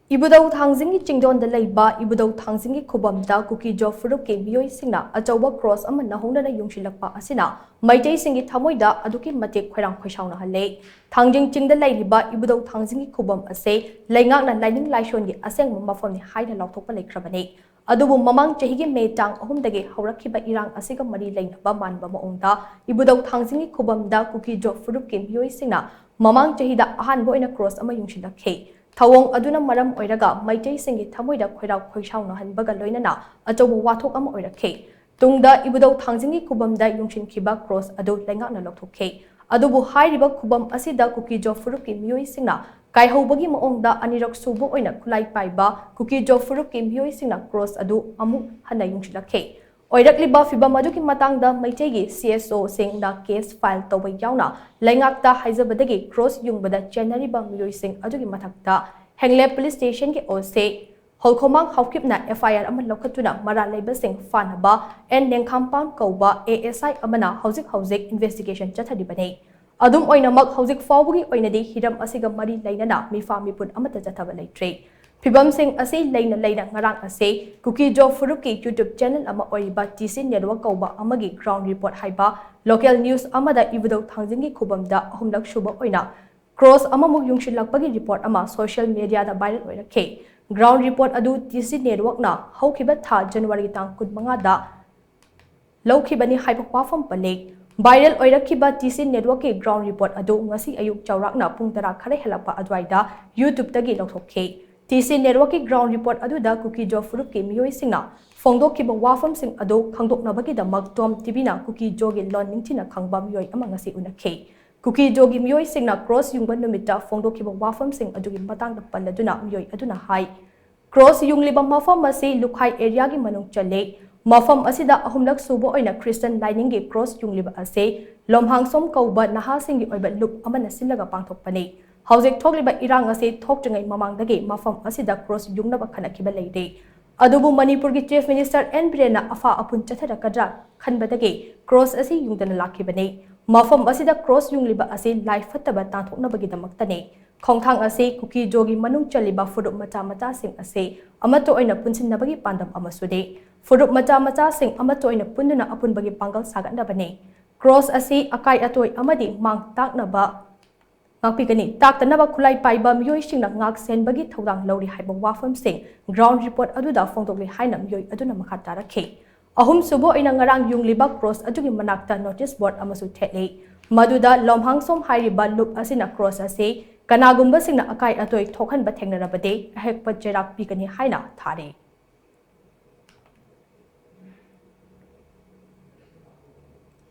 Ibudhou Thangjing Chingdon leiba Ibudhou Thangjing khuvam da Kuki Zo phurup ke meeoi singna Achouba cross ama Nouhounana Yungshillakpa asina Meitei singi thamoida aduki matik khoirang khoishaonahalle Thangjing chingda leiba Ibudhou Thangjing khuvam ase leingakna lining laishon gi aseng mafam ni haida lauthokpa leikrabani adubu mamang chehigi metang ahumdagi haurakhiba irang asiga mari leinaba manba maongda Ibudhou Thangjing khuvam da Kuki Zo phurup ke meeoi singna mamang chehida ahanbo ina cross ama yungshillakhe Thawong aduna maram oiraga Meitei singi thamoida khoirang khoishaonahanbaga loinana Achouba wathok ama oirakhe tungda Ibudhou Thangjing khubamda yungshinkhiba cross adu leingakna lokthokhe adubu hairiba khubam asida Kuki Zo phurup ki meeoi singna kaihobagi maongda anirak subu oina khulai paiba Kuki Zo phurup ki meeoi singna cross adu amu hana yungshilakhe oirakliba fibam aduki matangda Meitei gi CSO singna case file toba yauna leingakta haijabadagi cross yungbada chenariba meeoi sing adugi mathakta hengle police station ki ose holkhomang haukipna FIR ama lokhatuna mara leiba sing fanaba en nengkhampang kauba ASI amana hojik investigation chathadibane adum oinamak hojik fawbugi oinadi hiram asiga mari leinana mifa mipun amata chathaba leitre Fibam sing ase leina ngarang ase Kuki Zo phurup ki YouTube channel ama oiba TC network kauba amagi ground report haiba local news amada Ibudhou Thangjing ki khubamda ahumlak suba oina cross amamuk yungshillakpagi report ama social media da viral oirakhe ground report adu TC network na haukiba tha January tang 15 da laukhibani haiba wafam pale viral oirakhiba TC network ki ground report adu ngasi ayuk chawrakna pung 10 khare helakpa adwaida YouTube tagi lauthokhe TC network ki ground report aduda Kuki Zo phurup ki meeoi singna phongdokkiba wafam sing adu khangdoknabagi damak TOMTV na Kuki Zo gi lon ningthina khangba meeoi ama ngasi unakhe Kuki Zo gi meeoi singna cross yungba numita phongdokkiba wafam sing adugi matangda palladuna meeoi aduna hai cross yungliba mafam asi lukhai area gi manung chale mafam asida ahumlak subo oina Christian lining gi cross yungliba ase lomhangsom kauba naha singi oiba lup amana silaga pangthokpani Hojik thokliba irang ase thokjingai mamangdagi mafam asida cross yungnaba khanakhiba leide adubu Manipur gi chief minister N Birena afa apun chatharakadra khanbadagi cross asi yungdana lakhibane mafam asida cross yungliba ase life fataba tanthoknabagi damaktane khongthang ase Kuki Zo gi manung chaliba phurup macha sing ase amato oina punsinnabagi pandam amasude phurup macha sing amato oina punnuna apunbagi pangal sagatnabane cross ase akai atoi amadi mang taknaba Ngakpigani taktanaba khulai paiba meeoi singna ngak senbagi thodang lori haiba wafam sing ground report aduda phongdokli haina meeoi aduna makha tarakhe ahum subo ina ngarang yungliba cross adugi manakta notice board amasu thele maduda lomhangsom hairiba loop asina cross ase kanagumba singna akai atoi thokhanba thengnarabade ahekpa jerak pigani haina thare